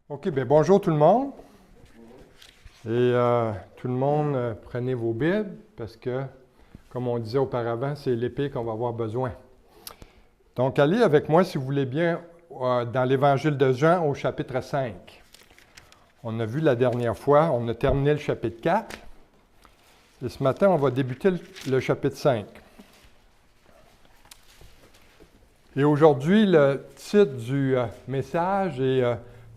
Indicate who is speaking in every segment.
Speaker 1: OK, bien bonjour tout le monde. Et tout le monde, prenez vos Bibles parce que, comme on disait auparavant, c'est l'épée qu'on va avoir besoin. Donc, allez avec moi, si vous voulez bien, dans l'Évangile de Jean au chapitre 5. On a vu la dernière fois, on a terminé le chapitre 4. Et ce matin, on va débuter le chapitre 5. Et aujourd'hui, le titre du message est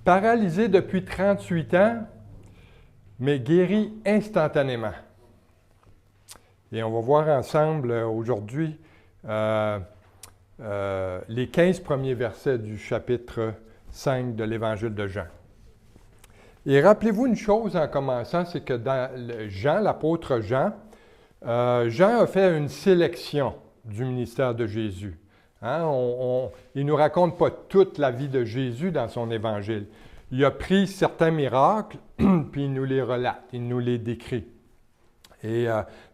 Speaker 1: Paralysé depuis 38 ans, mais guéri instantanément. Et on va voir ensemble aujourd'hui les 15 premiers versets du chapitre 5 de l'Évangile de Jean. Et rappelez-vous une chose en commençant, c'est que dans Jean, l'apôtre Jean, Jean a fait une sélection du ministère de Jésus. Hein? Il ne nous raconte pas toute la vie de Jésus dans son évangile. Il a pris certains miracles, puis il nous les relate, il nous les décrit. Et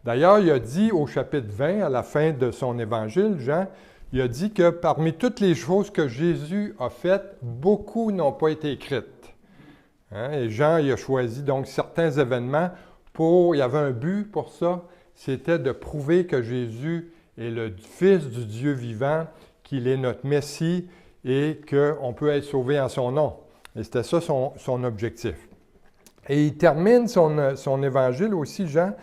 Speaker 1: d'ailleurs, il a dit au chapitre 20, à la fin de son évangile, Jean, il a dit que parmi toutes les choses que Jésus a faites, beaucoup n'ont pas été écrites. Hein? Et Jean, il a choisi donc certains événements il y avait un but pour ça, c'était de prouver que Jésus est le Fils du Dieu vivant, qu'il est notre Messie et qu'on peut être sauvé en son nom. Et c'était ça son objectif. Et il termine son évangile aussi, Jean,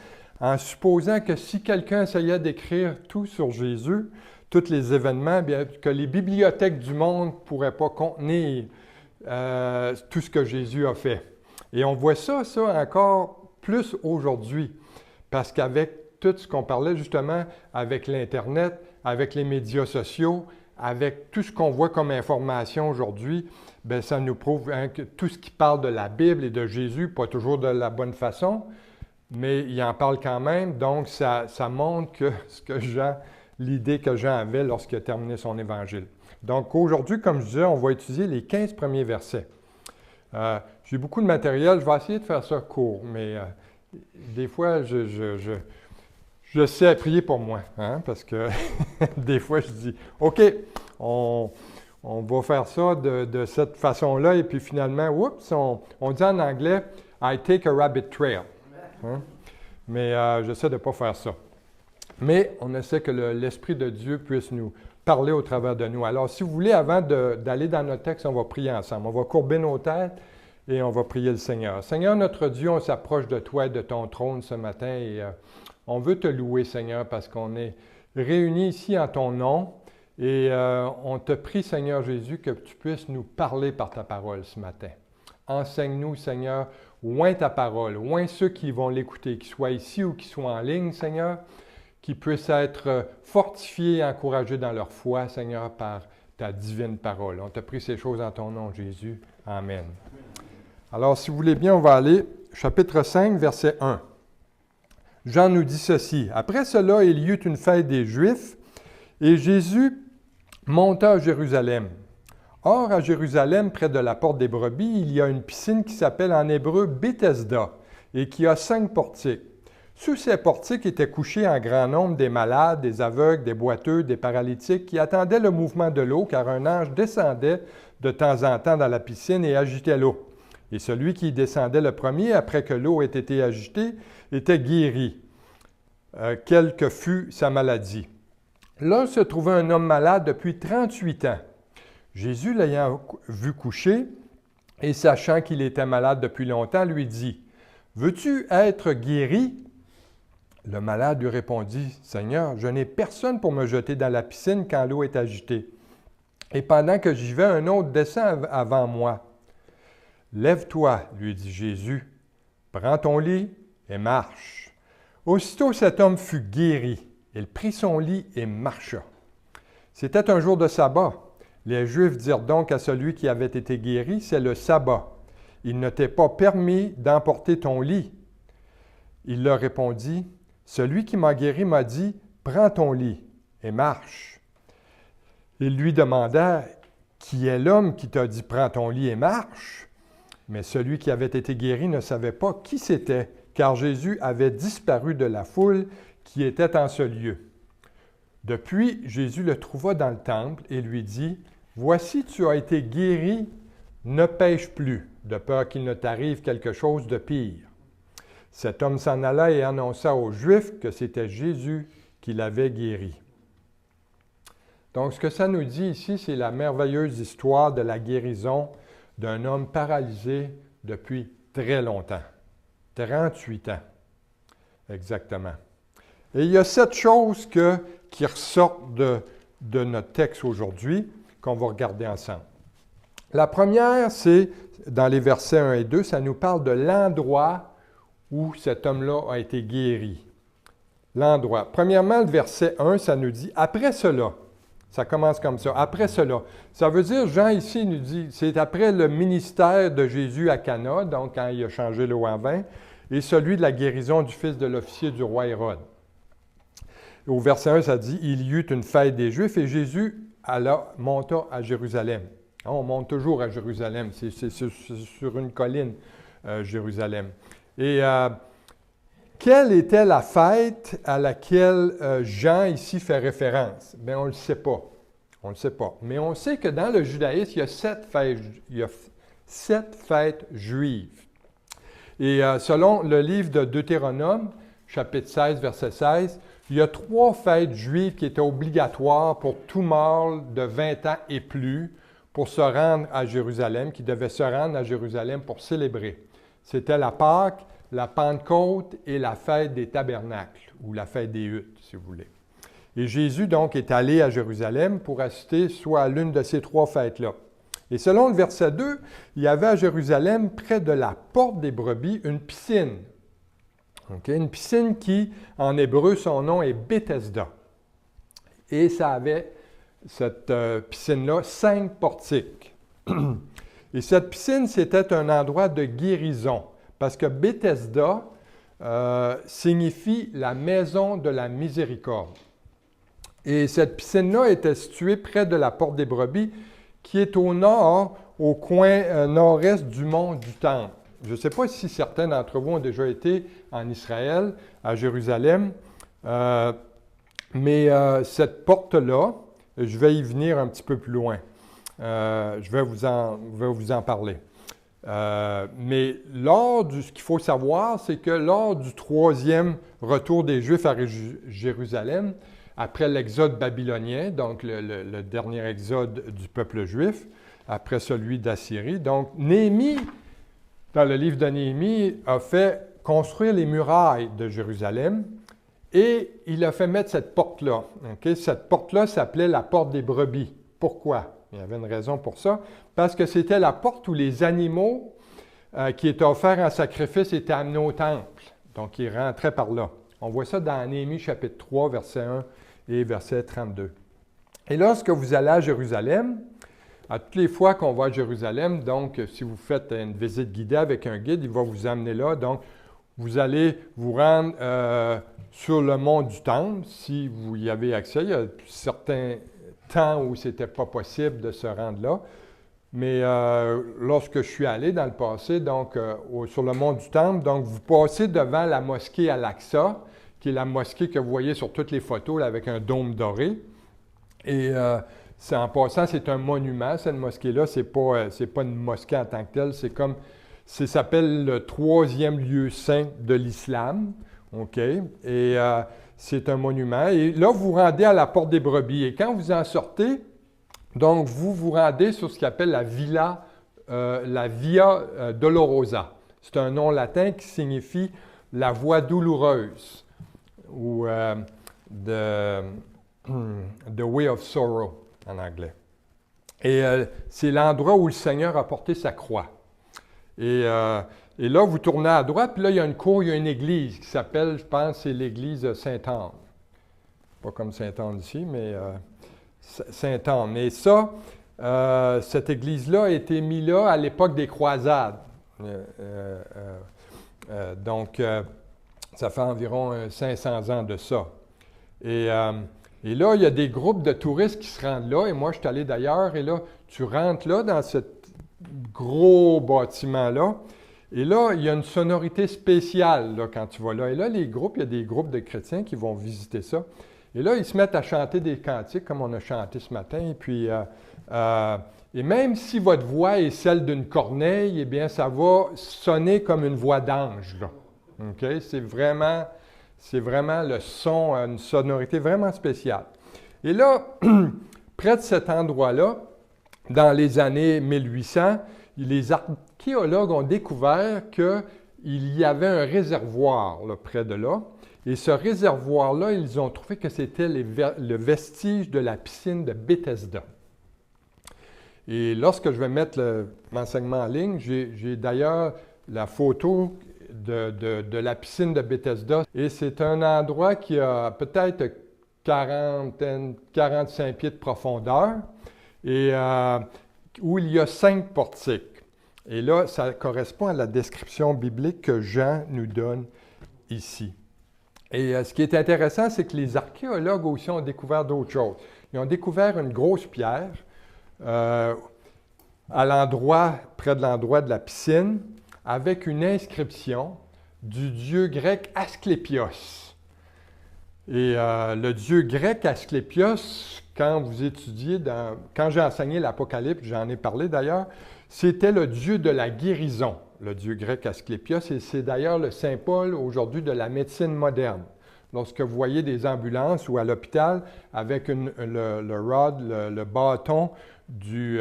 Speaker 1: en supposant que si quelqu'un essayait d'écrire tout sur Jésus, tous les événements, bien, que les bibliothèques du monde ne pourraient pas contenir tout ce que Jésus a fait. Et on voit ça encore plus aujourd'hui, parce qu'avec tout ce qu'on parlait justement avec l'Internet, avec les médias sociaux, avec tout ce qu'on voit comme information aujourd'hui, bien, ça nous prouve que tout ce qui parle de la Bible et de Jésus, pas toujours de la bonne façon, mais il en parle quand même, donc ça montre que l'idée que Jean avait lorsqu'il a terminé son évangile. Donc aujourd'hui, comme je disais, on va étudier les 15 premiers versets. J'ai beaucoup de matériel, je vais essayer de faire ça court, mais des fois, je sais prier pour moi, hein, parce que des fois, je dis, OK, on va faire ça de cette façon-là, et puis finalement, oups, on dit en anglais, I take a rabbit trail. Hein? Mais j'essaie de ne pas faire ça. Mais on essaie que l'Esprit de Dieu puisse nous parler au travers de nous. Alors, si vous voulez, avant d'aller dans notre texte, on va prier ensemble. On va courber nos têtes et on va prier le Seigneur. Seigneur, notre Dieu, on s'approche de toi et de ton trône ce matin et on veut te louer, Seigneur, parce qu'on est réunis ici en ton nom et on te prie, Seigneur Jésus, que tu puisses nous parler par ta parole ce matin. Enseigne-nous, Seigneur, oins ta parole, oins ceux qui vont l'écouter, qu'ils soient ici ou qu'ils soient en ligne, Seigneur, qui puissent être fortifiés et encouragés dans leur foi, Seigneur, par ta divine parole. On te prie ces choses en ton nom, Jésus. Amen. Alors, si vous voulez bien, on va aller chapitre 5, verset 1. Jean nous dit ceci. « Après cela, il y eut une fête des Juifs, et Jésus monta à Jérusalem. Or, à Jérusalem, près de la porte des brebis, il y a une piscine qui s'appelle en hébreu Bethesda, et qui a 5 portiques. Sous ces portiques étaient couchés en grand nombre des malades, des aveugles, des boiteux, des paralytiques qui attendaient le mouvement de l'eau, car un ange descendait de temps en temps dans la piscine et agitait l'eau. Et celui qui descendait le premier, après que l'eau ait été agitée, était guéri, quelle que fût sa maladie. Là se trouvait un homme malade depuis 38 ans. Jésus, l'ayant vu coucher, et sachant qu'il était malade depuis longtemps, lui dit, « Veux-tu être guéri? » Le malade lui répondit, « Seigneur, je n'ai personne pour me jeter dans la piscine quand l'eau est agitée. Et pendant que j'y vais, un autre descend avant moi. » « Lève-toi, lui dit Jésus, prends ton lit et marche. » Aussitôt cet homme fut guéri. Il prit son lit et marcha. C'était un jour de sabbat. Les Juifs dirent donc à celui qui avait été guéri, « C'est le sabbat. Il ne t'est pas permis d'emporter ton lit. » Il leur répondit, « Celui qui m'a guéri m'a dit, « Prends ton lit et marche. » Ils lui demandèrent, « Qui est l'homme qui t'a dit, « Prends ton lit et marche? » » Mais celui qui avait été guéri ne savait pas qui c'était, car Jésus avait disparu de la foule qui était en ce lieu. Depuis, Jésus le trouva dans le temple et lui dit, « Voici, tu as été guéri ne pêche plus, de peur qu'il ne t'arrive quelque chose de pire. Cet homme s'en alla et annonça aux Juifs que c'était Jésus qui l'avait guéri. Donc, ce que ça nous dit ici, c'est la merveilleuse histoire de la guérison d'un homme paralysé depuis très longtemps. 38 ans, exactement. Et il y a 7 choses qui ressortent de notre texte aujourd'hui, qu'on va regarder ensemble. La première, c'est, dans les versets 1 et 2, ça nous parle de l'endroit où cet homme-là a été guéri. L'endroit. Premièrement, le verset 1, ça nous dit « Après cela ». Ça commence comme ça. « Après cela ». Ça veut dire, Jean ici nous dit, c'est après le ministère de Jésus à Cana, donc quand il a changé l'eau en vin, et celui de la guérison du fils de l'officier du roi Hérode. Au verset 1, ça dit « Il y eut une fête des Juifs et Jésus monta à Jérusalem. » On monte toujours à Jérusalem, c'est sur une colline, Jérusalem. Et quelle était la fête à laquelle Jean ici fait référence? Bien, on ne le sait pas. On ne le sait pas. Mais on sait que dans le judaïsme, il y a 7 fêtes juives. Et selon le livre de Deutéronome, chapitre 16, verset 16, il y a 3 fêtes juives qui étaient obligatoires pour tout mâle de 20 ans et plus pour se rendre à Jérusalem, qui devait se rendre à Jérusalem pour célébrer. C'était la Pâque, la Pentecôte et la fête des tabernacles, ou la fête des huttes, si vous voulez. Et Jésus, donc, est allé à Jérusalem pour assister soit à l'une de ces 3 fêtes-là. Et selon le verset 2, il y avait à Jérusalem, près de la porte des brebis, une piscine. Okay? Une piscine qui, en hébreu, son nom est Bethesda. Et ça avait, cette piscine-là, 5 portiques. Et cette piscine, c'était un endroit de guérison. Parce que Bethesda signifie la maison de la miséricorde. Et cette piscine-là était située près de la porte des brebis, qui est au nord, au coin nord-est du mont du Temple. Je ne sais pas si certains d'entre vous ont déjà été en Israël, à Jérusalem, mais cette porte-là, je vais y venir un petit peu plus loin. Je vais vous en parler. Mais ce qu'il faut savoir, c'est que lors du 3e retour des Juifs à Jérusalem, après l'exode babylonien, donc le dernier exode du peuple juif, après celui d'Assyrie, donc Néhémie, dans le livre de Néhémie, a fait construire les murailles de Jérusalem et il a fait mettre cette porte-là. Okay? Cette porte-là s'appelait la porte des brebis. Pourquoi? Il y avait une raison pour ça. Parce que c'était la porte où les animaux qui étaient offerts en sacrifice étaient amenés au temple. Donc, ils rentraient par là. On voit ça dans Néhémie chapitre 3, verset 1 et verset 32. Et lorsque vous allez à Jérusalem, à toutes les fois qu'on va à Jérusalem, donc si vous faites une visite guidée avec un guide, il va vous amener là. Donc, vous allez vous rendre sur le mont du Temple, si vous y avez accès. Il y a certains temps où ce n'était pas possible de se rendre là. Mais lorsque je suis allé dans le passé, donc sur le mont du Temple, donc vous passez devant la mosquée Al-Aqsa, qui est la mosquée que vous voyez sur toutes les photos là, avec un dôme doré. Et en passant, c'est un monument, cette mosquée-là. C'est pas une mosquée en tant que telle. Ça s'appelle le 3e lieu saint de l'islam. OK? Et c'est un monument. Et là, vous vous rendez à la porte des brebis. Et quand vous en sortez, donc vous vous rendez sur ce qu'on appelle la Via Dolorosa. C'est un nom latin qui signifie la voie douloureuse ou the Way of Sorrow en anglais. Et c'est l'endroit où le Seigneur a porté sa croix. Et là, vous tournez à droite, puis là, il y a une cour, il y a une église qui s'appelle, je pense, c'est l'église Sainte-Anne. Pas comme Sainte-Anne ici, mais Sainte-Anne. Et ça, cette église-là a été mise là à l'époque des croisades. Donc, ça fait environ 500 ans de ça. Et là, il y a des groupes de touristes qui se rendent là, et moi, je suis allé d'ailleurs, et là, tu rentres là, dans ce gros bâtiment-là, et là, il y a une sonorité spéciale là, quand tu vas là. Et là, il y a des groupes de chrétiens qui vont visiter ça. Et là, ils se mettent à chanter des cantiques, comme on a chanté ce matin, et puis Et même si votre voix est celle d'une corneille, eh bien, ça va sonner comme une voix d'ange, là. OK? C'est vraiment le son, une sonorité vraiment spéciale. Et là, près de cet endroit-là, dans les années 1800, les archéologues ont découvert qu'il y avait un réservoir là, près de là. Et ce réservoir-là, ils ont trouvé que c'était le vestige de la piscine de Bethesda. Et lorsque je vais mettre l'enseignement en ligne, j'ai d'ailleurs la photo de la piscine de Bethesda. Et c'est un endroit qui a peut-être 45 pieds de profondeur et où il y a 5 portiques. Et là, ça correspond à la description biblique que Jean nous donne ici. Et ce qui est intéressant, c'est que les archéologues aussi ont découvert d'autres choses. Ils ont découvert une grosse pierre à l'endroit, près de l'endroit de la piscine, avec une inscription du dieu grec Asclépios. Et le dieu grec Asclépios, quand vous étudiez, quand j'ai enseigné l'Apocalypse, j'en ai parlé d'ailleurs, c'était le dieu de la guérison, le dieu grec Asclépios, et c'est d'ailleurs le symbole aujourd'hui de la médecine moderne. Lorsque vous voyez des ambulances ou à l'hôpital avec le rod, le bâton du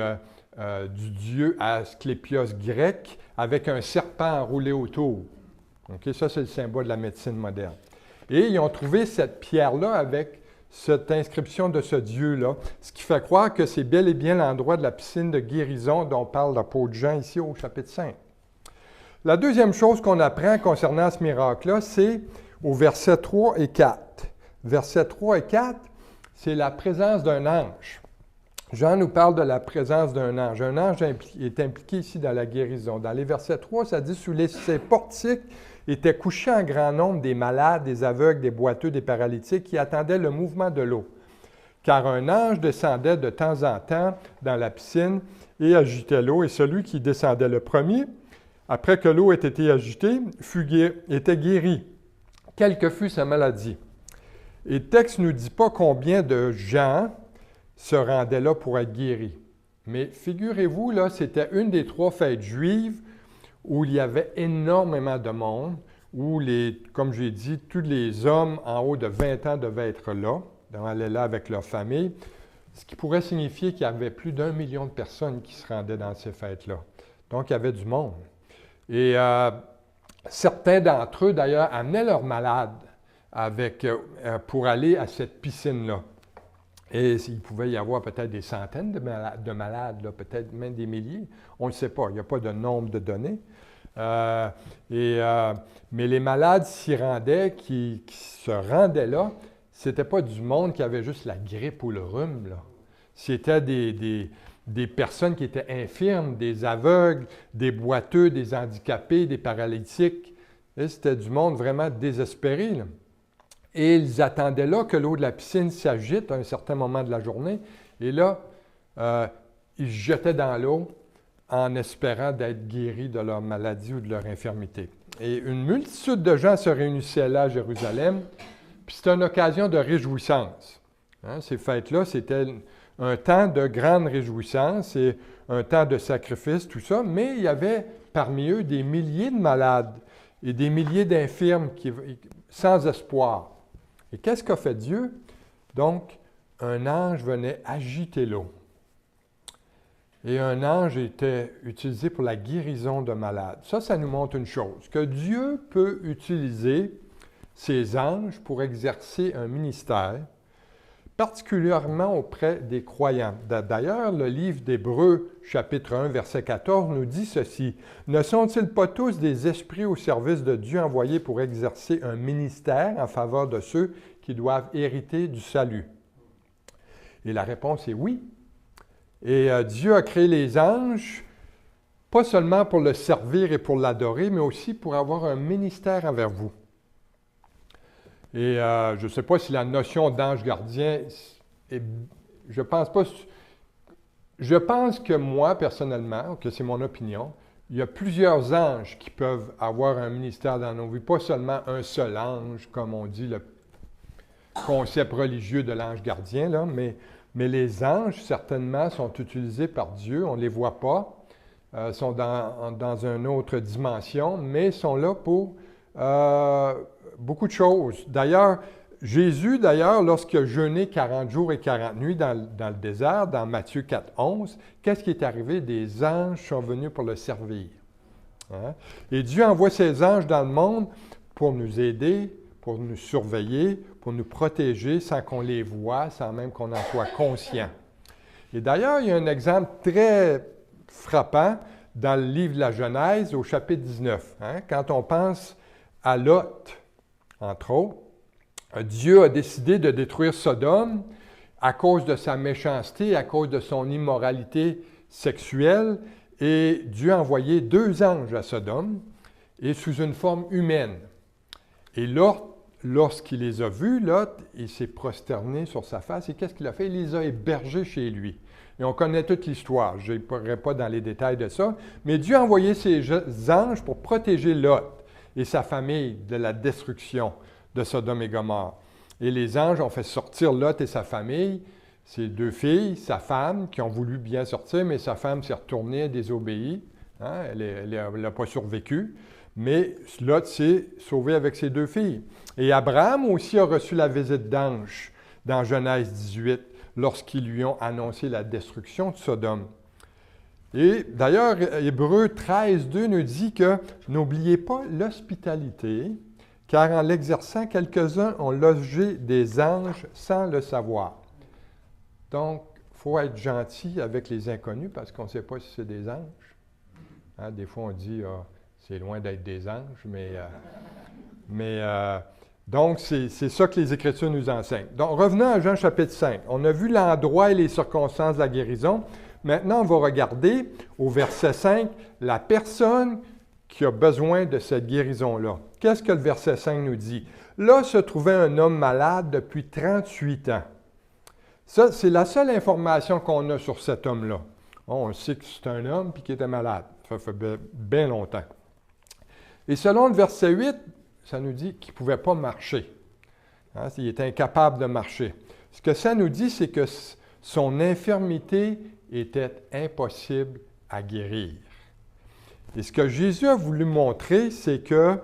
Speaker 1: dieu Asclépios grec avec un serpent enroulé autour. Okay? Ça, c'est le symbole de la médecine moderne. Et ils ont trouvé cette pierre-là avec cette inscription de ce dieu-là, ce qui fait croire que c'est bel et bien l'endroit de la piscine de guérison dont parle l'apôtre Jean ici au chapitre 5. La deuxième chose qu'on apprend concernant ce miracle-là, c'est au verset 3 et 4. Versets 3 et 4, c'est la présence d'un ange. Jean nous parle de la présence d'un ange. Un ange est impliqué ici dans la guérison. Dans les versets 3, ça dit « Sous ces portiques étaient couchés en grand nombre des malades, des aveugles, des boiteux, des paralytiques qui attendaient le mouvement de l'eau. Car un ange descendait de temps en temps dans la piscine et agitait l'eau, et celui qui descendait le premier, après que l'eau ait été agitée, était guéri, quelle que fût sa maladie. » Et le texte ne nous dit pas combien de gens se rendaient là pour être guéris. Mais figurez-vous, là, c'était une des 3 fêtes juives où il y avait énormément de monde, où, comme j'ai dit, tous les hommes en haut de 20 ans devaient être là, allaient là avec leur famille, ce qui pourrait signifier qu'il y avait plus d'1 million de personnes qui se rendaient dans ces fêtes-là. Donc, il y avait du monde. Et certains d'entre eux, d'ailleurs, amenaient leurs malades pour aller à cette piscine-là. Et il pouvait y avoir peut-être des centaines de malades, là, peut-être même des milliers. On ne sait pas, il n'y a pas de nombre de données. Mais les malades s'y rendaient, qui se rendaient là, ce n'était pas du monde qui avait juste la grippe ou le rhume, là. C'était des personnes qui étaient infirmes, des aveugles, des boiteux, des handicapés, des paralytiques. Et c'était du monde vraiment désespéré, là. Et ils attendaient là que l'eau de la piscine s'agite à un certain moment de la journée. Et là, ils se jetaient dans l'eau en espérant d'être guéris de leur maladie ou de leur infirmité. Et une multitude de gens se réunissaient là à Jérusalem, puis c'était une occasion de réjouissance. Hein, ces fêtes-là, c'était un temps de grande réjouissance et un temps de sacrifice, tout ça, mais il y avait parmi eux des milliers de malades et des milliers d'infirmes sans espoir. Et qu'est-ce qu'a fait Dieu? Donc, un ange venait agiter l'eau. Et un ange était utilisé pour la guérison de malades. Ça nous montre une chose, que Dieu peut utiliser ses anges pour exercer un ministère, particulièrement auprès des croyants. D'ailleurs, le livre d'Hébreux, chapitre 1, verset 14, nous dit ceci. « Ne sont-ils pas tous des esprits au service de Dieu envoyés pour exercer un ministère en faveur de ceux qui doivent hériter du salut? » Et la réponse est oui. Et Dieu a créé les anges, pas seulement pour le servir et pour l'adorer, mais aussi pour avoir un ministère envers vous. Et je ne sais pas si la notion d'ange gardien, je pense pas. Je pense que moi, personnellement, que c'est mon opinion, il y a plusieurs anges qui peuvent avoir un ministère dans nos vies, pas seulement un seul ange, comme on dit le concept religieux de l'ange gardien, là, mais Mais les anges, certainement, sont utilisés par Dieu. On ne les voit pas. Sont dans une autre dimension, mais sont là pour beaucoup de choses. D'ailleurs, Jésus, lorsqu'il a jeûné 40 jours et 40 nuits dans le désert, dans Matthieu 4, 11, qu'est-ce qui est arrivé? Des anges sont venus pour le servir. Hein? Et Dieu envoie ses anges dans le monde pour nous aider, pour nous surveiller, pour nous protéger sans qu'on les voie, sans même qu'on en soit conscient. Et d'ailleurs, il y a un exemple très frappant dans le livre de la Genèse au chapitre 19. Hein? Quand on pense à Lot, entre autres, Dieu a décidé de détruire Sodome à cause de sa méchanceté, à cause de son immoralité sexuelle, et Dieu a envoyé 2 anges à Sodome, et sous une forme humaine. Et lorsqu'il les a vus, Lot, il s'est prosterné sur sa face, et qu'est-ce qu'il a fait? Il les a hébergés chez lui. Et on connaît toute l'histoire, je ne pourrai pas dans les détails de ça, mais Dieu a envoyé ses anges pour protéger Lot et sa famille de la destruction de Sodome et Gomorrhe. Et les anges ont fait sortir Lot et sa famille, ses 2 filles, sa femme, qui ont voulu bien sortir, mais sa femme s'est retournée, elle désobéit. Hein? Elle n'a pas survécu. Mais Lot s'est sauvé avec ses 2 filles. Et Abraham aussi a reçu la visite d'anges dans Genèse 18, lorsqu'ils lui ont annoncé la destruction de Sodome. Et d'ailleurs, Hébreux 13, 2 nous dit que « N'oubliez pas l'hospitalité, car en l'exerçant, quelques-uns ont logé des anges sans le savoir. » Donc, il faut être gentil avec les inconnus parce qu'on ne sait pas si c'est des anges. Hein, des fois, on dit c'est loin d'être des anges, donc, c'est ça que les Écritures nous enseignent. Donc, revenons à Jean chapitre 5. On a vu l'endroit et les circonstances de la guérison. Maintenant, on va regarder au verset 5 la personne qui a besoin de cette guérison-là. Qu'est-ce que le verset 5 nous dit? Là se trouvait un homme malade depuis 38 ans. Ça, c'est la seule information qu'on a sur cet homme-là. On sait que c'est un homme et qu'il était malade. Ça fait bien longtemps. Et selon le verset 8, ça nous dit qu'il ne pouvait pas marcher. Hein, il était incapable de marcher. Ce que ça nous dit, c'est que son infirmité était impossible à guérir. Et ce que Jésus a voulu montrer, c'est que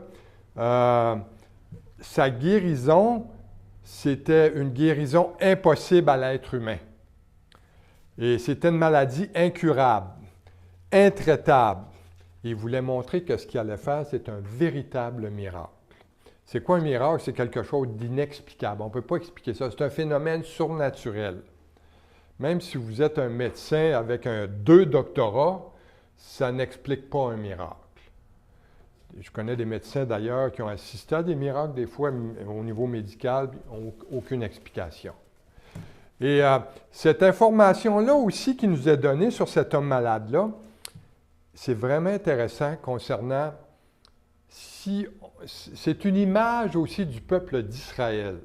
Speaker 1: sa guérison, c'était une guérison impossible à l'être humain. Et c'était une maladie incurable, intraitable. Il voulait montrer que ce qu'il allait faire, c'est un véritable miracle. C'est quoi un miracle? C'est quelque chose d'inexplicable. On ne peut pas expliquer ça. C'est un phénomène surnaturel. Même si vous êtes un médecin avec 2 doctorats, ça n'explique pas un miracle. Je connais des médecins d'ailleurs qui ont assisté à des miracles, des fois au niveau médical, ils n'ont aucune explication. Et cette information-là aussi qui nous est donnée sur cet homme malade-là, c'est vraiment intéressant concernant c'est une image aussi du peuple d'Israël.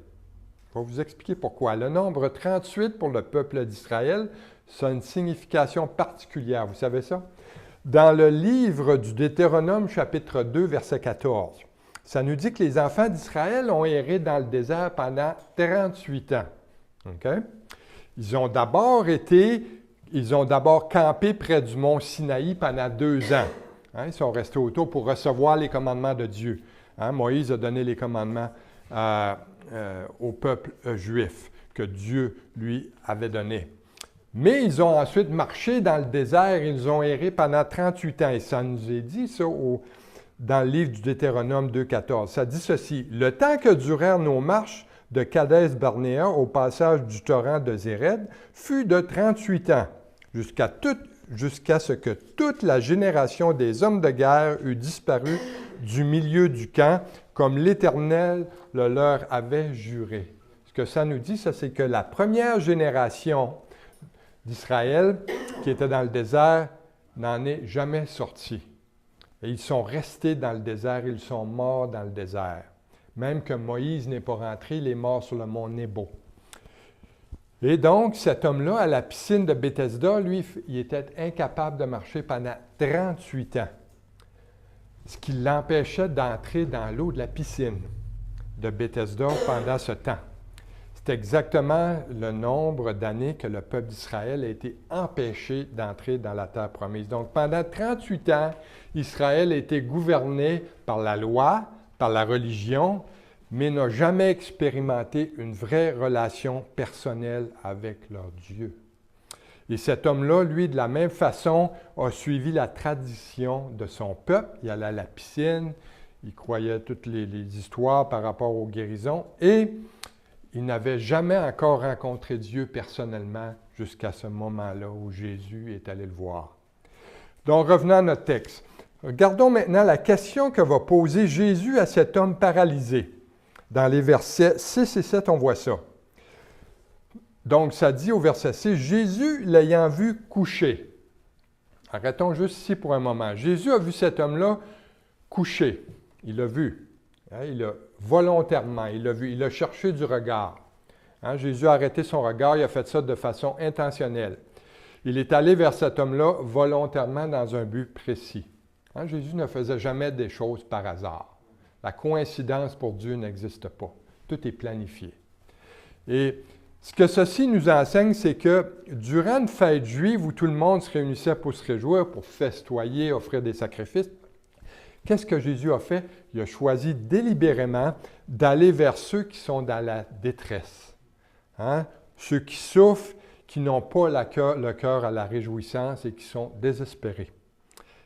Speaker 1: Je vais vous expliquer pourquoi. Le nombre 38 pour le peuple d'Israël, ça a une signification particulière. Vous savez ça? Dans le livre du Deutéronome, chapitre 2, verset 14, ça nous dit que les enfants d'Israël ont erré dans le désert pendant 38 ans. Okay? Ils ont d'abord campé près du mont Sinaï pendant 2 ans. Hein? Ils sont restés autour pour recevoir les commandements de Dieu. Hein? Moïse a donné les commandements au peuple juif que Dieu lui avait donnés. Mais ils ont ensuite marché dans le désert, ils ont erré pendant 38 ans. Et ça nous est dit, ça, dans le livre du Deutéronome 2,14. Ça dit ceci: « Le temps que durèrent nos marches de Kadès-Barnéa au passage du torrent de Zéred fut de 38 ans, jusqu'à ce que toute la génération des hommes de guerre eût disparu du milieu du camp, comme l'Éternel le leur avait juré. » Ce que ça nous dit, ça, c'est que la première génération d'Israël qui était dans le désert n'en est jamais sorti. Et ils sont restés dans le désert, ils sont morts dans le désert. Même que Moïse n'est pas rentré, il est mort sur le mont Nebo. Et donc, cet homme-là, à la piscine de Bethesda, lui, il était incapable de marcher pendant 38 ans. Ce qui l'empêchait d'entrer dans l'eau de la piscine de Bethesda pendant ce temps. C'est exactement le nombre d'années que le peuple d'Israël a été empêché d'entrer dans la terre promise. Donc, pendant 38 ans, Israël a été gouverné par la loi, par la religion, mais n'a jamais expérimenté une vraie relation personnelle avec leur Dieu. Et cet homme-là, lui, de la même façon, a suivi la tradition de son peuple. Il allait à la piscine, il croyait toutes les histoires par rapport aux guérisons, et il n'avait jamais encore rencontré Dieu personnellement jusqu'à ce moment-là où Jésus est allé le voir. Donc, revenons à notre texte. Regardons maintenant la question que va poser Jésus à cet homme paralysé. Dans les versets 6 et 7, on voit ça. Donc, ça dit au verset 6, « Jésus l'ayant vu coucher. » Arrêtons juste ici pour un moment. Jésus a vu cet homme-là coucher. Il l'a vu. Il a volontairement, il l'a vu, il a cherché du regard. Jésus a arrêté son regard, il a fait ça de façon intentionnelle. Il est allé vers cet homme-là volontairement dans un but précis. Jésus ne faisait jamais des choses par hasard. La coïncidence pour Dieu n'existe pas. Tout est planifié. Et ce que ceci nous enseigne, c'est que durant une fête juive où tout le monde se réunissait pour se réjouir, pour festoyer, offrir des sacrifices, qu'est-ce que Jésus a fait? Il a choisi délibérément d'aller vers ceux qui sont dans la détresse. Ceux qui souffrent, qui n'ont pas le cœur à la réjouissance et qui sont désespérés.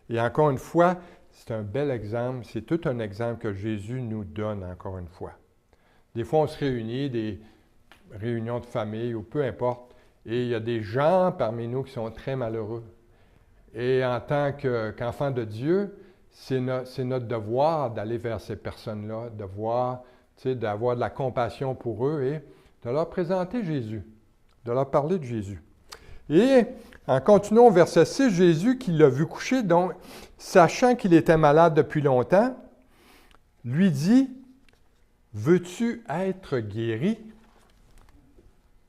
Speaker 1: Et encore une fois, c'est un bel exemple, c'est tout un exemple que Jésus nous donne encore une fois. Des fois, on se réunit, des réunions de famille ou peu importe, et il y a des gens parmi nous qui sont très malheureux. Et en tant qu'enfants de Dieu, c'est notre devoir d'aller vers ces personnes-là, d'avoir de la compassion pour eux et de leur présenter Jésus, de leur parler de Jésus. Et en continuant au verset 6, Jésus qui l'a vu coucher, donc, sachant qu'il était malade depuis longtemps, lui dit, « Veux-tu être guéri? »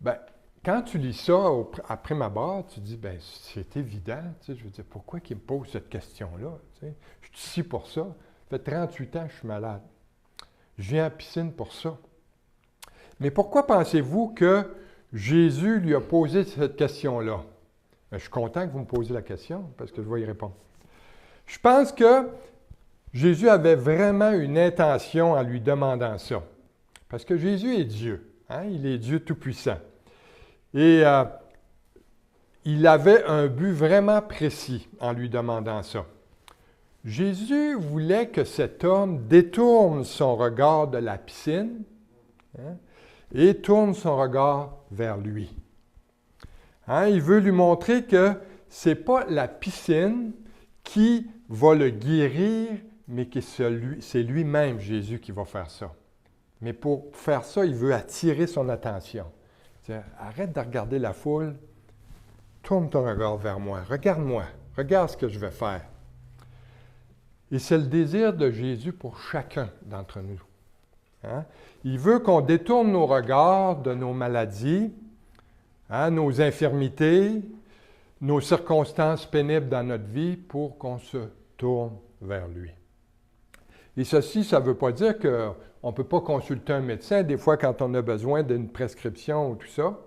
Speaker 1: Bien, quand tu lis ça après ma barre, tu dis, bien, c'est évident, je veux dire, pourquoi il me pose cette question-là? Je suis ici pour ça. Ça fait 38 ans que je suis malade. Je viens à la piscine pour ça. Mais pourquoi pensez-vous que Jésus lui a posé cette question-là? Bien, je suis content que vous me posiez la question, parce que je vais y répondre. Je pense que Jésus avait vraiment une intention en lui demandant ça. Parce que Jésus est Dieu. Il est Dieu Tout-Puissant. Et il avait un but vraiment précis en lui demandant ça. Jésus voulait que cet homme détourne son regard de la piscine et tourne son regard vers lui. Il veut lui montrer que ce n'est pas la piscine qui va le guérir, mais que c'est lui-même, Jésus, qui va faire ça. Mais pour faire ça, il veut attirer son attention. Arrête de regarder la foule, tourne ton regard vers moi, regarde-moi, regarde ce que je vais faire. Et c'est le désir de Jésus pour chacun d'entre nous. Il veut qu'on détourne nos regards de nos maladies, nos infirmités, nos circonstances pénibles dans notre vie pour qu'on se tourne vers lui. Et ceci, ça ne veut pas dire qu'on ne peut pas consulter un médecin, des fois quand on a besoin d'une prescription ou tout ça.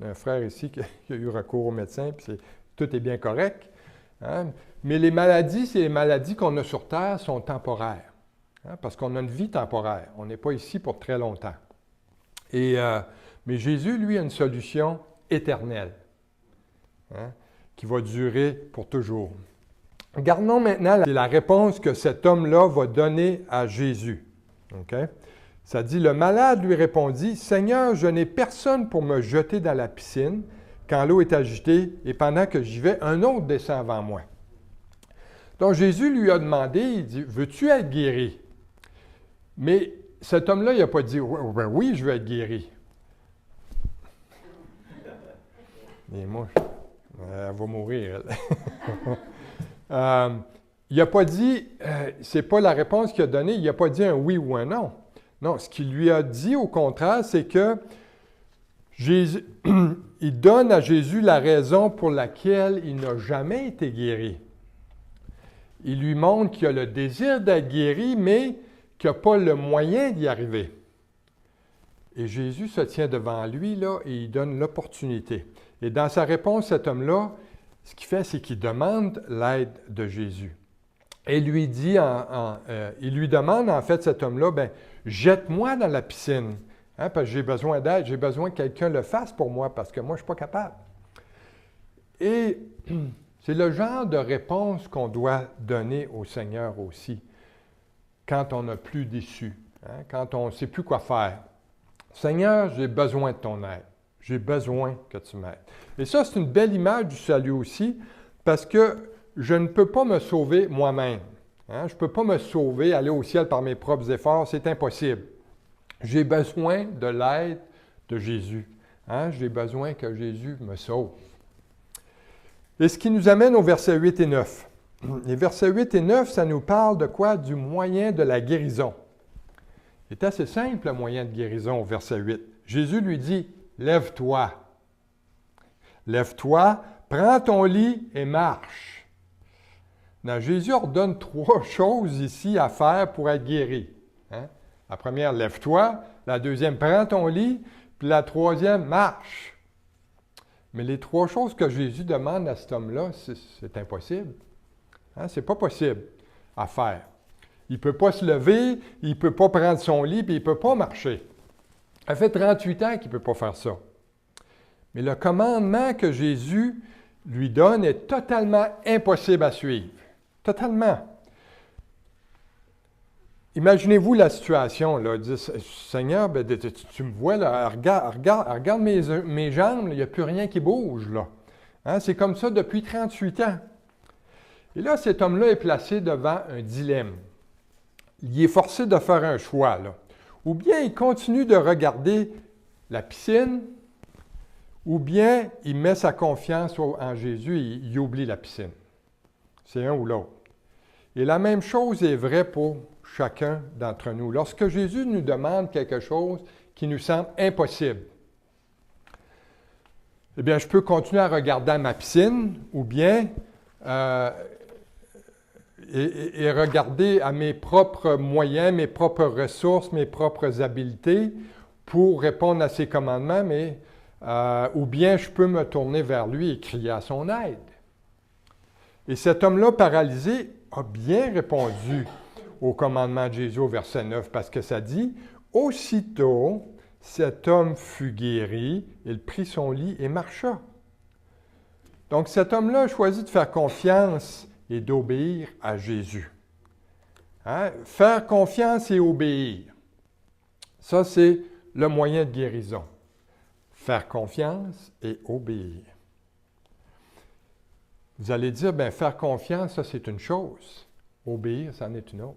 Speaker 1: Un frère ici qui a eu recours au médecin, puis tout est bien correct. Mais les maladies qu'on a sur Terre sont temporaires, parce qu'on a une vie temporaire. On n'est pas ici pour très longtemps. Mais Jésus, lui, a une solution éternelle, qui va durer pour toujours. Regardons maintenant la réponse que cet homme-là va donner à Jésus. Okay? Ça dit, le malade lui répondit, « Seigneur, je n'ai personne pour me jeter dans la piscine quand l'eau est agitée, et pendant que j'y vais, un autre descend avant moi. » Donc Jésus lui a demandé, il dit, « Veux-tu être guéri? » Mais cet homme-là, il n'a pas dit, « Oui, je veux être guéri. » Et moi, elle va mourir, elle. Il n'a pas dit, c'est pas la réponse qu'il a donnée, il n'a pas dit un oui ou un non. Non, ce qu'il lui a dit au contraire, c'est que Jésus, il donne à Jésus la raison pour laquelle il n'a jamais été guéri. Il lui montre qu'il a le désir d'être guéri, mais qu'il n'a pas le moyen d'y arriver. Et Jésus se tient devant lui, là, et il donne l'opportunité. Et dans sa réponse, cet homme-là, ce qu'il fait, c'est qu'il demande l'aide de Jésus. Et il lui demande, en fait, cet homme-là, ben, jette-moi dans la piscine, hein, parce que j'ai besoin d'aide, j'ai besoin que quelqu'un le fasse pour moi, parce que moi, je ne suis pas capable. Et c'est le genre de réponse qu'on doit donner au Seigneur aussi, quand on n'a plus d'issue, hein, quand on ne sait plus quoi faire. Seigneur, j'ai besoin de ton aide. J'ai besoin que tu m'aides. Et ça, c'est une belle image du salut aussi, parce que je ne peux pas me sauver moi-même. Hein? Je ne peux pas me sauver, aller au ciel par mes propres efforts, c'est impossible. J'ai besoin de l'aide de Jésus. Hein? J'ai besoin que Jésus me sauve. Et ce qui nous amène aux versets 8 et 9. Les versets 8 et 9, ça nous parle de quoi? Du moyen de la guérison. C'est assez simple, le moyen de guérison, au verset 8. Jésus lui dit, « Lève-toi. Lève-toi, prends ton lit et marche. » Now, Jésus ordonne 3 choses ici à faire pour être guéri. Hein? La première, lève-toi. La deuxième, prends ton lit. Puis la troisième, marche. Mais les 3 choses que Jésus demande à cet homme-là, c'est impossible. Hein? Ce n'est pas possible à faire. Il ne peut pas se lever, il ne peut pas prendre son lit, puis il ne peut pas marcher. Ça fait 38 ans qu'il ne peut pas faire ça. Mais le commandement que Jésus lui donne est totalement impossible à suivre. Totalement. Imaginez-vous la situation, là. Dites, Seigneur, ben, tu me vois, là, regarde mes jambes, il n'y a plus rien qui bouge, là. Hein? C'est comme ça depuis 38 ans. Et là, cet homme-là est placé devant un dilemme. Il est forcé de faire un choix, là. Ou bien il continue de regarder la piscine, ou bien il met sa confiance en Jésus et il oublie la piscine. C'est un ou l'autre. Et la même chose est vraie pour chacun d'entre nous. Lorsque Jésus nous demande quelque chose qui nous semble impossible, eh bien, je peux continuer à regarder ma piscine, ou bien et regarder à mes propres moyens, mes propres ressources, mes propres habiletés pour répondre à ses commandements, ou bien je peux me tourner vers lui et crier à son aide. Et cet homme-là paralysé a bien répondu au commandement de Jésus au verset 9, parce que ça dit « Aussitôt, cet homme fut guéri, il prit son lit et marcha. » Donc cet homme-là a choisi de faire confiance et d'obéir à Jésus. Hein? Faire confiance et obéir. Ça, c'est le moyen de guérison. Faire confiance et obéir. Vous allez dire, bien, faire confiance, ça, c'est une chose. Obéir, c'en est une autre.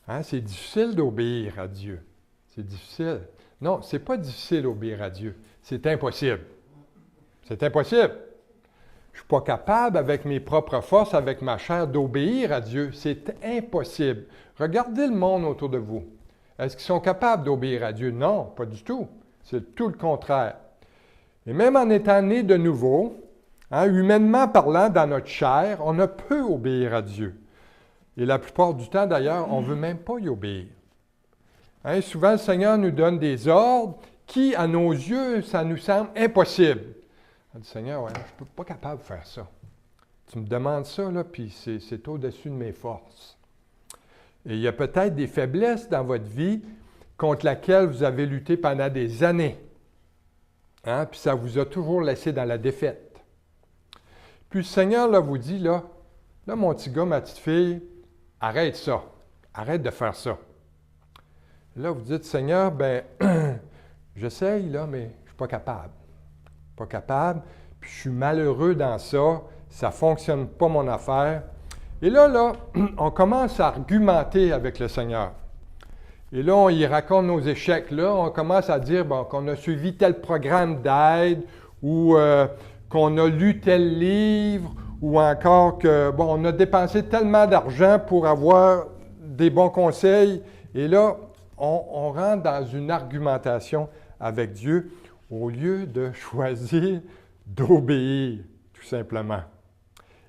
Speaker 1: Hein? C'est difficile d'obéir à Dieu. C'est difficile. Non, ce n'est pas difficile d'obéir à Dieu. C'est impossible. C'est impossible. Je ne suis pas capable, avec mes propres forces, avec ma chair, d'obéir à Dieu. C'est impossible. Regardez le monde autour de vous. Est-ce qu'ils sont capables d'obéir à Dieu? Non, pas du tout. C'est tout le contraire. Et même en étant né de nouveau, hein, humainement parlant, dans notre chair, on ne peut obéir à Dieu. Et la plupart du temps, d'ailleurs, on ne veut même pas y obéir. Hein, souvent, le Seigneur nous donne des ordres qui, à nos yeux, ça nous semble impossible. On dit, Seigneur, ouais, je ne suis pas capable de faire ça. Tu me demandes ça, là, puis c'est au-dessus de mes forces. Et il y a peut-être des faiblesses dans votre vie contre laquelle vous avez lutté pendant des années. Hein? Puis ça vous a toujours laissé dans la défaite. Puis le Seigneur là, vous dit, là, mon petit gars, ma petite fille, arrête ça. Arrête de faire ça. Là, vous dites, Seigneur, ben, j'essaye, là, mais je ne suis pas capable. Pas capable, puis je suis malheureux dans ça, ça ne fonctionne pas mon affaire. Et là, on commence à argumenter avec le Seigneur. Et là, on y raconte nos échecs. Là, on commence à dire qu'on a suivi tel programme d'aide ou qu'on a lu tel livre ou encore on a dépensé tellement d'argent pour avoir des bons conseils. Et là, on rentre dans une argumentation avec Dieu au lieu de choisir d'obéir, tout simplement.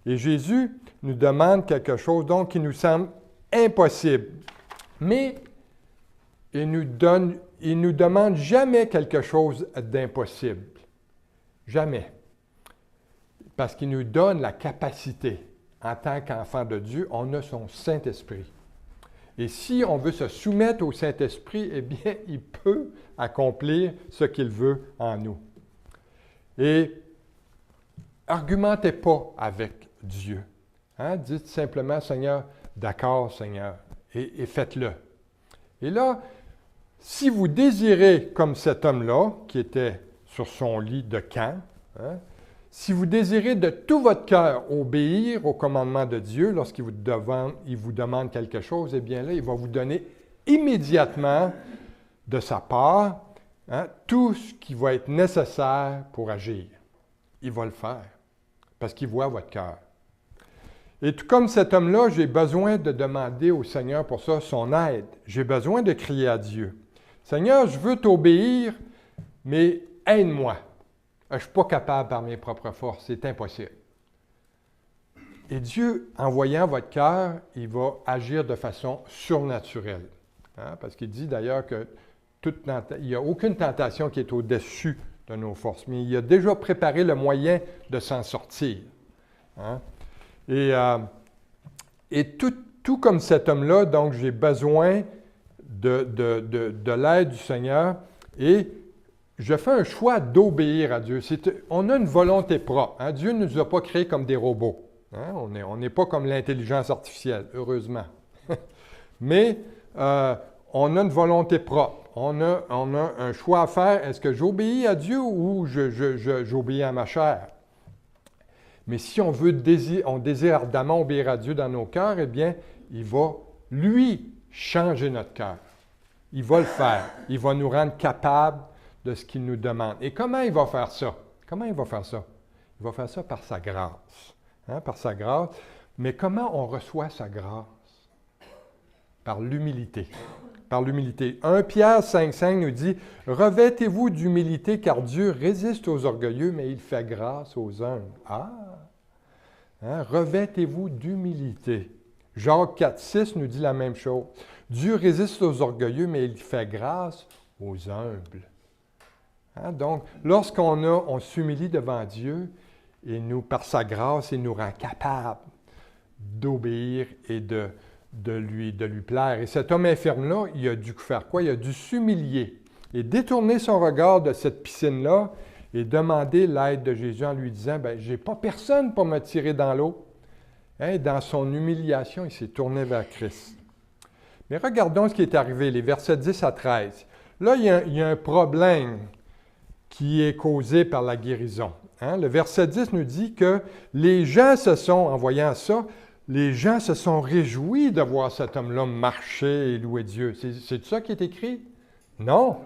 Speaker 1: Et Jésus nous demande quelque chose, donc, qui nous semble impossible. Mais il nous demande jamais quelque chose d'impossible. Jamais. Parce qu'il nous donne la capacité. En tant qu'enfant de Dieu, on a son Saint-Esprit. Et si on veut se soumettre au Saint-Esprit, eh bien, il peut accomplir ce qu'il veut en nous. Et argumentez pas avec Dieu. Hein? Dites simplement, Seigneur, d'accord, Seigneur, et faites-le. Et là, si vous désirez, comme cet homme-là, qui était sur son lit de camp, hein, si vous désirez de tout votre cœur obéir au commandement de Dieu lorsqu'il vous demande quelque chose, eh bien là, il va vous donner immédiatement de sa part tout ce qui va être nécessaire pour agir. Il va le faire parce qu'il voit votre cœur. Et tout comme cet homme-là, j'ai besoin de demander au Seigneur pour ça son aide. J'ai besoin de crier à Dieu. Seigneur, je veux t'obéir, mais aide-moi. Je ne suis pas capable par mes propres forces, c'est impossible. Et Dieu, en voyant votre cœur, il va agir de façon surnaturelle. Hein? Parce qu'il dit d'ailleurs qu'il n'y a aucune tentation qui est au-dessus de nos forces, mais il a déjà préparé le moyen de s'en sortir. Hein? Et tout comme cet homme-là, donc j'ai besoin de l'aide du Seigneur et je fais un choix d'obéir à Dieu. On a une volonté propre. Hein? Dieu ne nous a pas créés comme des robots. Hein? On n'est pas comme l'intelligence artificielle, heureusement. Mais on a une volonté propre. On a un choix à faire. Est-ce que j'obéis à Dieu ou j'obéis à ma chair? Mais si on désire ardemment obéir à Dieu dans nos cœurs, eh bien, il va, lui, changer notre cœur. Il va le faire. Il va nous rendre capables de ce qu'il nous demande. Et comment il va faire ça? Comment il va faire ça? Il va faire ça par sa grâce. Hein, par sa grâce. Mais comment on reçoit sa grâce? Par l'humilité. Par l'humilité. 1 Pierre 5,5 nous dit « Revêtez-vous d'humilité, car Dieu résiste aux orgueilleux, mais il fait grâce aux humbles. » Ah! Hein, revêtez-vous d'humilité. Jacques 4,6 nous dit la même chose. Dieu résiste aux orgueilleux, mais il fait grâce aux humbles. Hein, donc, on s'humilie devant Dieu, et nous, par sa grâce, il nous rend capables d'obéir et de lui plaire. Et cet homme infirme-là, il a dû faire quoi? Il a dû s'humilier et détourner son regard de cette piscine-là et demander l'aide de Jésus en lui disant, « Je n'ai pas personne pour me tirer dans l'eau. Hein, » Dans son humiliation, il s'est tourné vers Christ. Mais regardons ce qui est arrivé, les versets 10 à 13. Là, il y a un problème qui est causé par la guérison. Hein? Le verset 10 nous dit que les gens en voyant ça, les gens se sont réjouis de voir cet homme-là marcher et louer Dieu. C'est ça qui est écrit? Non,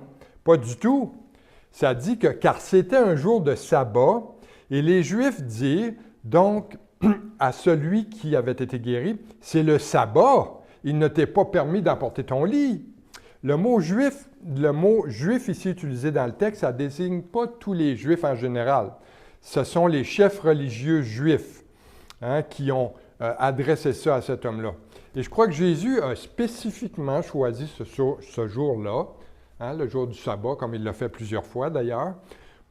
Speaker 1: pas du tout. Ça dit que, car c'était un jour de sabbat, et les Juifs dirent donc à celui qui avait été guéri, c'est le sabbat, il ne t'est pas permis d'emporter ton lit. Le mot juif ici utilisé dans le texte, ça ne désigne pas tous les Juifs en général. Ce sont les chefs religieux juifs qui ont adressé ça à cet homme-là. Et je crois que Jésus a spécifiquement choisi ce jour-là, le jour du sabbat, comme il l'a fait plusieurs fois d'ailleurs,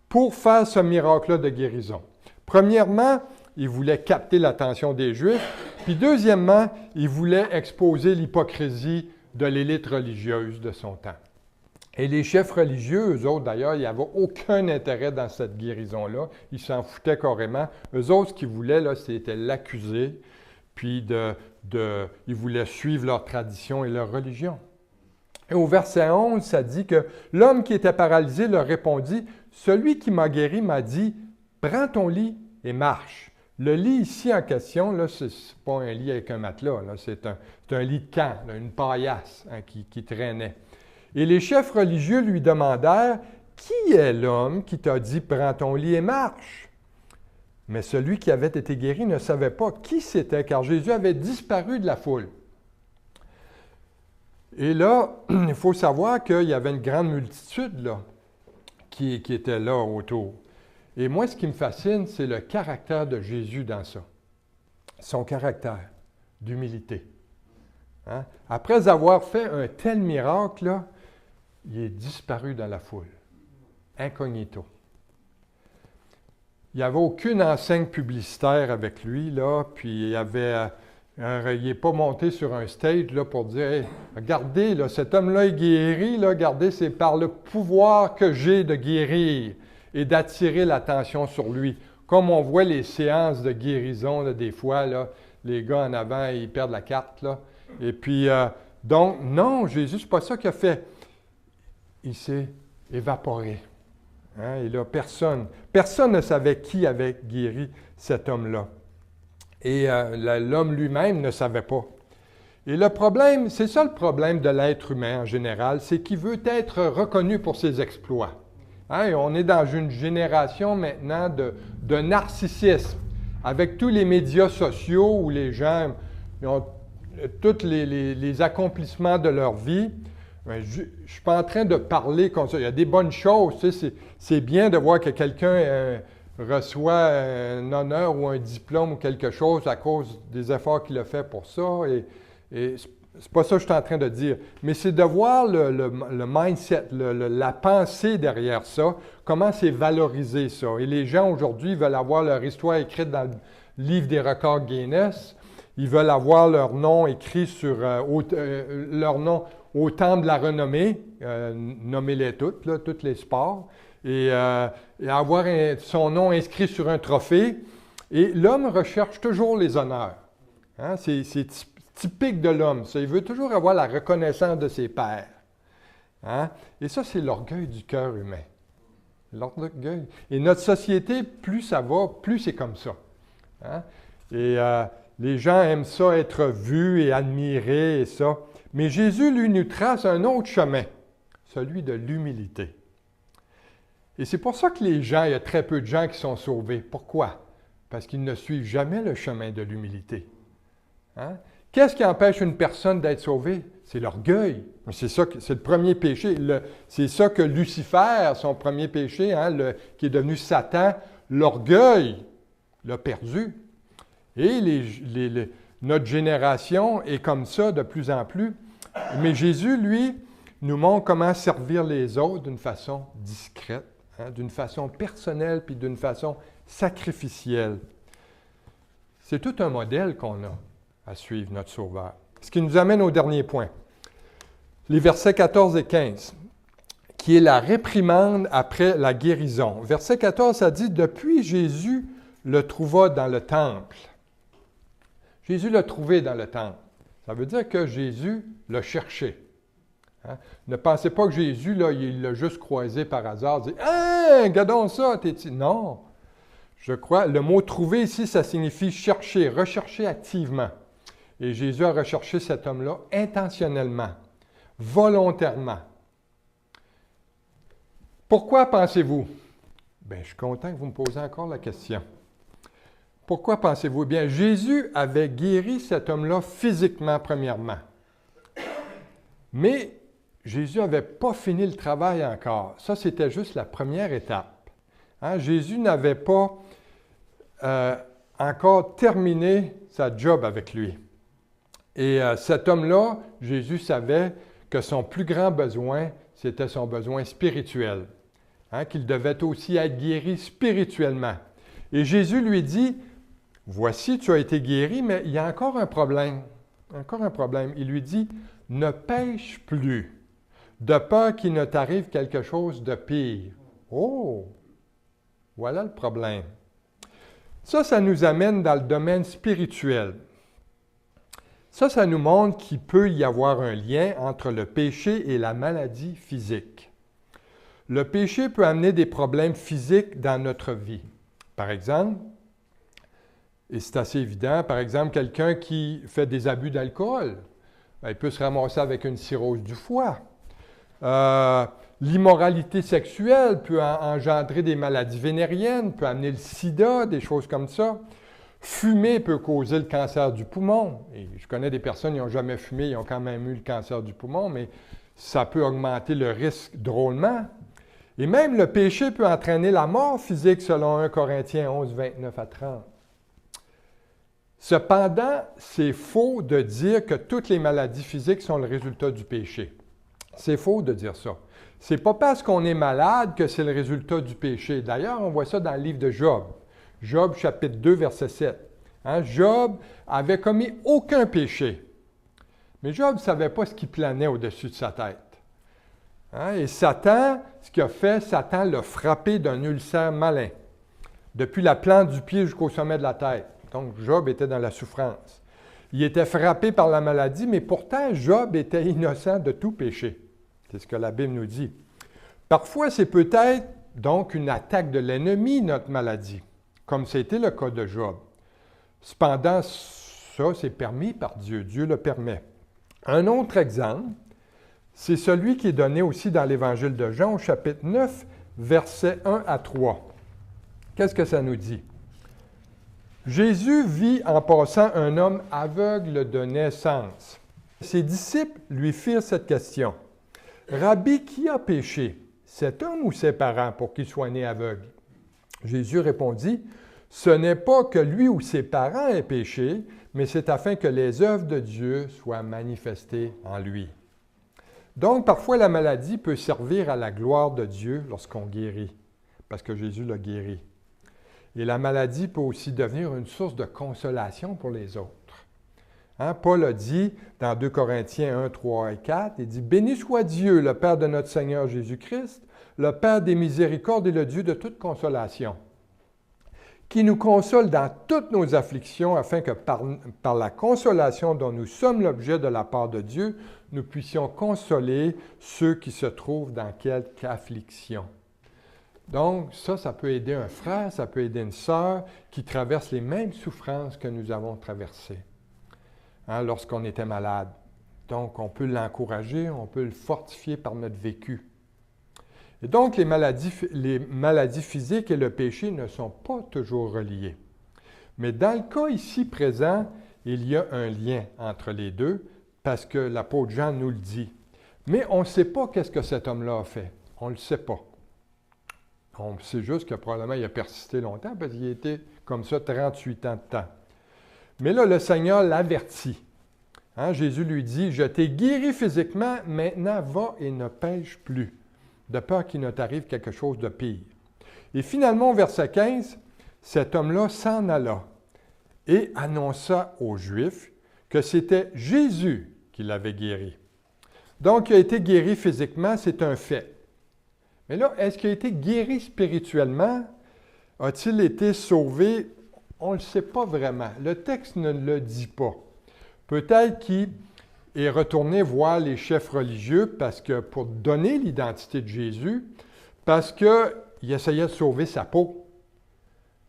Speaker 1: pour faire ce miracle-là de guérison. Premièrement, il voulait capter l'attention des Juifs, puis deuxièmement, il voulait exposer l'hypocrisie de l'élite religieuse de son temps. Et les chefs religieux, eux autres d'ailleurs, ils n'avaient aucun intérêt dans cette guérison-là, ils s'en foutaient carrément. Eux autres, ce qu'ils voulaient, là, c'était l'accuser, puis ils voulaient suivre leur tradition et leur religion. Et au verset 11, ça dit que l'homme qui était paralysé leur répondit, « Celui qui m'a guéri m'a dit, prends ton lit et marche. » Le lit ici en question, là, ce n'est pas un lit avec un matelas, là, c'est un lit de camp, là, une paillasse qui traînait. Et les chefs religieux lui demandèrent, « Qui est l'homme qui t'a dit, prends ton lit et marche? » Mais celui qui avait été guéri ne savait pas qui c'était, car Jésus avait disparu de la foule. Et là, il faut savoir qu'il y avait une grande multitude là, qui était là autour. Et moi, ce qui me fascine, c'est le caractère de Jésus dans ça. Son caractère d'humilité. Hein? Après avoir fait un tel miracle, là, il est disparu dans la foule, incognito. Il n'y avait aucune enseigne publicitaire avec lui, là, puis il n'est pas monté sur un stage là, pour dire hey, « Regardez, là, cet homme-là est guéri, là, regardez, c'est par le pouvoir que j'ai de guérir et d'attirer l'attention sur lui. » Comme on voit les séances de guérison, là, des fois, là, les gars en avant, ils perdent la carte. Là. Et puis, donc, non, Jésus, c'est pas ça qu'il a fait. Il s'est évaporé. Hein? Et là, personne ne savait qui avait guéri cet homme-là. Et l'homme lui-même ne savait pas. Et le problème, c'est ça le problème de l'être humain en général, c'est qu'il veut être reconnu pour ses exploits. Hein? Et on est dans une génération maintenant de narcissisme, avec tous les médias sociaux où les gens ont tous les accomplissements de leur vie. Je ne suis pas en train de parler comme ça. Il y a des bonnes choses. Tu sais, c'est bien de voir que quelqu'un reçoit un honneur ou un diplôme ou quelque chose à cause des efforts qu'il a fait pour ça. Et c'est pas ça que je suis en train de dire. Mais c'est de voir le mindset, la pensée derrière ça, comment c'est valorisé ça. Et les gens aujourd'hui veulent avoir leur histoire écrite dans le livre des records Guinness. Ils veulent avoir leur nom écrit sur leur nom au temple de la renommée, nommez-les toutes, là, tous les sports, et avoir son nom inscrit sur un trophée. Et l'homme recherche toujours les honneurs. Hein? C'est typique de l'homme. Ça. Il veut toujours avoir la reconnaissance de ses pairs. Hein? Et ça, c'est l'orgueil du cœur humain. L'orgueil. Et notre société, plus ça va, plus c'est comme ça. Hein? Et les gens aiment ça, être vus et admirés et ça. Mais Jésus, lui, nous trace un autre chemin, celui de l'humilité. Et c'est pour ça que il y a très peu de gens qui sont sauvés. Pourquoi? Parce qu'ils ne suivent jamais le chemin de l'humilité. Hein? Qu'est-ce qui empêche une personne d'être sauvée? C'est l'orgueil. C'est le premier péché. C'est ça que Lucifer, son premier péché, hein, qui est devenu Satan, l'orgueil l'a perdu. Et notre génération est comme ça de plus en plus. Mais Jésus, lui, nous montre comment servir les autres d'une façon discrète, hein, d'une façon personnelle, puis d'une façon sacrificielle. C'est tout un modèle qu'on a à suivre, notre Sauveur. Ce qui nous amène au dernier point. Les versets 14 et 15, qui est la réprimande après la guérison. Verset 14, ça dit « Depuis, Jésus le trouva dans le temple. » Jésus l'a trouvé dans le temple. Ça veut dire que Jésus l'a cherché. Hein? Ne pensez pas que Jésus, là, il l'a juste croisé par hasard, dit « Hein, regardons ça, t'es-tu? » Non. Je crois, le mot « trouver » ici, ça signifie chercher, rechercher activement. Et Jésus a recherché cet homme-là intentionnellement, volontairement. Pourquoi pensez-vous? Bien, je suis content que vous me posiez encore la question. Pourquoi pensez-vous? Bien, Jésus avait guéri cet homme-là physiquement, premièrement. Mais Jésus n'avait pas fini le travail encore. Ça, c'était juste la première étape. Hein? Jésus n'avait pas encore terminé sa job avec lui. Et cet homme-là, Jésus savait que son plus grand besoin, c'était son besoin spirituel. Hein? Qu'il devait aussi être guéri spirituellement. Et Jésus lui dit, « Voici, tu as été guéri, mais il y a encore un problème. » Encore un problème. Il lui dit, « Ne pêche plus, de peur qu'il ne t'arrive quelque chose de pire. » Oh! Voilà le problème. Ça nous amène dans le domaine spirituel. Ça nous montre qu'il peut y avoir un lien entre le péché et la maladie physique. Le péché peut amener des problèmes physiques dans notre vie. Par exemple, et c'est assez évident, par exemple, quelqu'un qui fait des abus d'alcool, il peut se ramasser avec une cirrhose du foie. L'immoralité sexuelle peut engendrer des maladies vénériennes, peut amener le sida, des choses comme ça. Fumer peut causer le cancer du poumon. Et je connais des personnes qui n'ont jamais fumé, ils ont quand même eu le cancer du poumon, mais ça peut augmenter le risque drôlement. Et même le péché peut entraîner la mort physique selon 1 Corinthiens 11, 29 à 30. Cependant, c'est faux de dire que toutes les maladies physiques sont le résultat du péché. C'est faux de dire ça. Ce n'est pas parce qu'on est malade que c'est le résultat du péché. D'ailleurs, on voit ça dans le livre de Job. Job, chapitre 2, verset 7. Hein? Job avait commis aucun péché. Mais Job ne savait pas ce qui planait au-dessus de sa tête. Hein? Et Satan, ce qu'il a fait, Satan l'a frappé d'un ulcère malin, depuis la plante du pied jusqu'au sommet de la tête. Donc, Job était dans la souffrance. Il était frappé par la maladie, mais pourtant, Job était innocent de tout péché. C'est ce que la Bible nous dit. Parfois, c'est peut-être donc une attaque de l'ennemi, notre maladie, comme c'était le cas de Job. Cependant, ça, c'est permis par Dieu. Dieu le permet. Un autre exemple, c'est celui qui est donné aussi dans l'Évangile de Jean, au chapitre 9, versets 1 à 3. Qu'est-ce que ça nous dit? Jésus vit en passant un homme aveugle de naissance. Ses disciples lui firent cette question. « Rabbi, qui a péché, cet homme ou ses parents, pour qu'il soit né aveugle? » Jésus répondit, « Ce n'est pas que lui ou ses parents aient péché, mais c'est afin que les œuvres de Dieu soient manifestées en lui. » Donc, parfois, la maladie peut servir à la gloire de Dieu lorsqu'on guérit, parce que Jésus l'a guéri. Et la maladie peut aussi devenir une source de consolation pour les autres. Hein? Paul a dit dans 2 Corinthiens 1, 3 et 4, il dit « Béni soit Dieu, le Père de notre Seigneur Jésus-Christ, le Père des miséricordes et le Dieu de toute consolation, qui nous console dans toutes nos afflictions, afin que par la consolation dont nous sommes l'objet de la part de Dieu, nous puissions consoler ceux qui se trouvent dans quelque affliction. » Donc, ça peut aider un frère, ça peut aider une sœur qui traverse les mêmes souffrances que nous avons traversées lorsqu'on était malade. Donc, on peut l'encourager, on peut le fortifier par notre vécu. Et donc, les maladies physiques et le péché ne sont pas toujours reliés. Mais dans le cas ici présent, il y a un lien entre les deux, parce que l'apôtre Jean nous le dit. Mais on ne sait pas qu'est-ce que cet homme-là a fait. On ne le sait pas. On sait juste que probablement il a persisté longtemps, parce qu'il a été comme ça 38 ans de temps. Mais là, le Seigneur l'avertit. Hein, Jésus lui dit, « Je t'ai guéri physiquement, maintenant va et ne pêche plus, de peur qu'il ne t'arrive quelque chose de pire. » Et finalement, au verset 15, cet homme-là s'en alla et annonça aux Juifs que c'était Jésus qui l'avait guéri. Donc, il a été guéri physiquement, c'est un fait. Mais là, est-ce qu'il a été guéri spirituellement? A-t-il été sauvé? On ne le sait pas vraiment. Le texte ne le dit pas. Peut-être qu'il est retourné voir les chefs religieux pour donner l'identité de Jésus, parce qu'il essayait de sauver sa peau.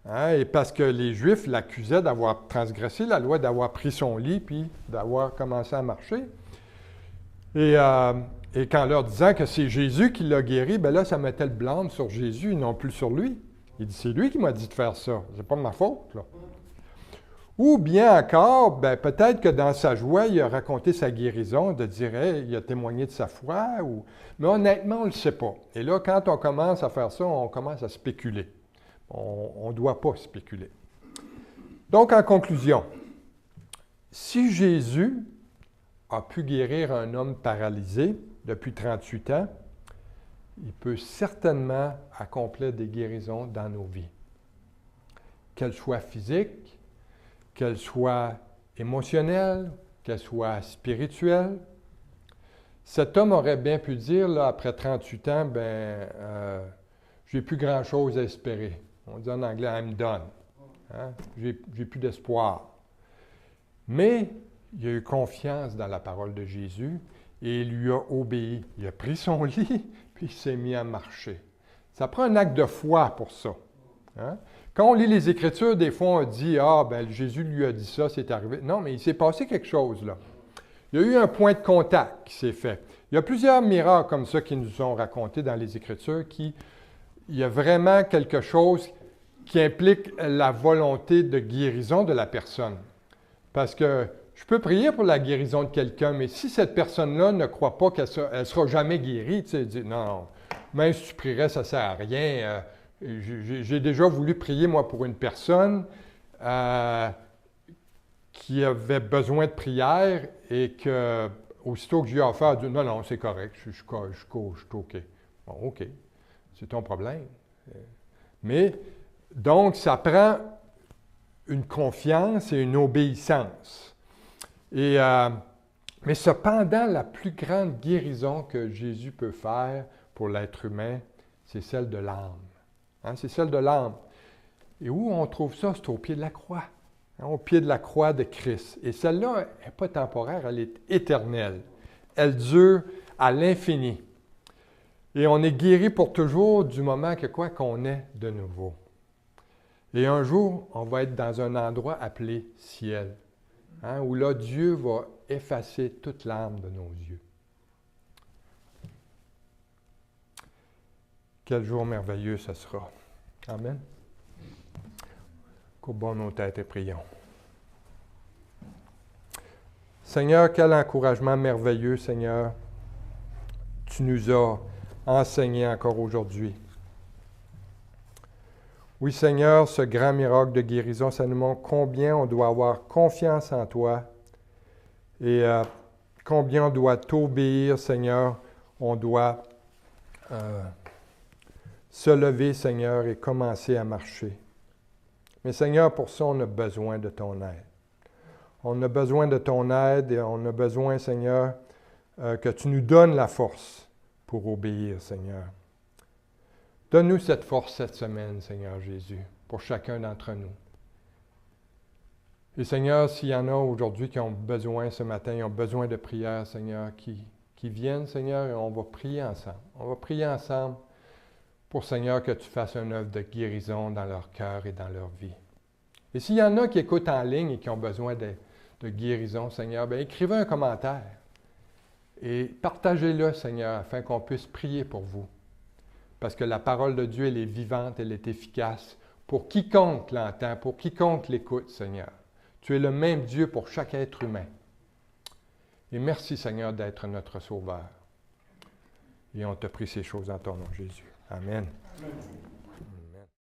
Speaker 1: Hein, et parce que les Juifs l'accusaient d'avoir transgressé la loi, d'avoir pris son lit, puis d'avoir commencé à marcher. Et qu'en leur disant que c'est Jésus qui l'a guéri, bien là, ça mettait le blâme sur Jésus et non plus sur lui. Il dit, c'est lui qui m'a dit de faire ça. C'est pas de ma faute, là. Ou bien encore, bien, peut-être que dans sa joie, il a raconté sa guérison, de dire, hey, il a témoigné de sa foi, mais honnêtement, on ne le sait pas. Et là, quand on commence à faire ça, on commence à spéculer. On ne doit pas spéculer. Donc, en conclusion, si Jésus a pu guérir un homme paralysé depuis 38 ans, il peut certainement accomplir des guérisons dans nos vies. Qu'elles soient physiques, qu'elles soient émotionnelles, qu'elles soient spirituelles. Cet homme aurait bien pu dire, là, après 38 ans, j'ai plus grand-chose à espérer. On dit en anglais, I'm done. Hein? J'ai plus d'espoir. Mais il a eu confiance dans la parole de Jésus et il lui a obéi. Il a pris son lit, puis il s'est mis à marcher. Ça prend un acte de foi pour ça. Hein? Quand on lit les Écritures, des fois on dit « Ah, ben Jésus lui a dit ça, c'est arrivé. » Non, mais il s'est passé quelque chose là. Il y a eu un point de contact qui s'est fait. Il y a plusieurs miracles comme ça qui nous sont racontés dans les Écritures il y a vraiment quelque chose qui implique la volonté de guérison de la personne. Parce que je peux prier pour la guérison de quelqu'un, mais si cette personne-là ne croit pas qu'elle ne sera jamais guérie, tu sais, dit, non, même si tu prierais, ça ne sert à rien. J'ai déjà voulu prier, moi, pour une personne qui avait besoin de prière et que, aussitôt que j'ai offert, elle a dit, non, c'est correct, je suis OK. Bon, OK, c'est ton problème. Mais, donc, ça prend une confiance et une obéissance. Mais cependant, la plus grande guérison que Jésus peut faire pour l'être humain, c'est celle de l'âme. Hein, c'est celle de l'âme. Et où on trouve ça? C'est au pied de la croix. Hein, au pied de la croix de Christ. Et celle-là n'est pas temporaire, elle est éternelle. Elle dure à l'infini. Et on est guéri pour toujours du moment que quoi qu'on est de nouveau. Et un jour, on va être dans un endroit appelé ciel, hein, où là, Dieu va effacer toute l'âme de nos yeux. Quel jour merveilleux ce sera. Amen. Courbons nos têtes et prions. Seigneur, quel encouragement merveilleux, Seigneur, tu nous as enseigné encore aujourd'hui. Oui, Seigneur, ce grand miracle de guérison, ça nous montre combien on doit avoir confiance en toi et combien on doit t'obéir, Seigneur. On doit se lever, Seigneur, et commencer à marcher. Mais Seigneur, pour ça, on a besoin de ton aide. On a besoin de ton aide et on a besoin, Seigneur, que tu nous donnes la force pour obéir, Seigneur. Donne-nous cette force cette semaine, Seigneur Jésus, pour chacun d'entre nous. Et Seigneur, s'il y en a aujourd'hui qui ont besoin ce matin, ils ont besoin de prière, Seigneur, qui viennent, Seigneur, et on va prier ensemble. On va prier ensemble pour, Seigneur, que tu fasses une œuvre de guérison dans leur cœur et dans leur vie. Et s'il y en a qui écoutent en ligne et qui ont besoin de guérison, Seigneur, bien, écrivez un commentaire et partagez-le, Seigneur, afin qu'on puisse prier pour vous. Parce que la parole de Dieu, elle est vivante, elle est efficace pour quiconque l'entend, pour quiconque l'écoute, Seigneur. Tu es le même Dieu pour chaque être humain. Et merci, Seigneur, d'être notre Sauveur. Et on te prie ces choses en ton nom, Jésus. Amen. Amen.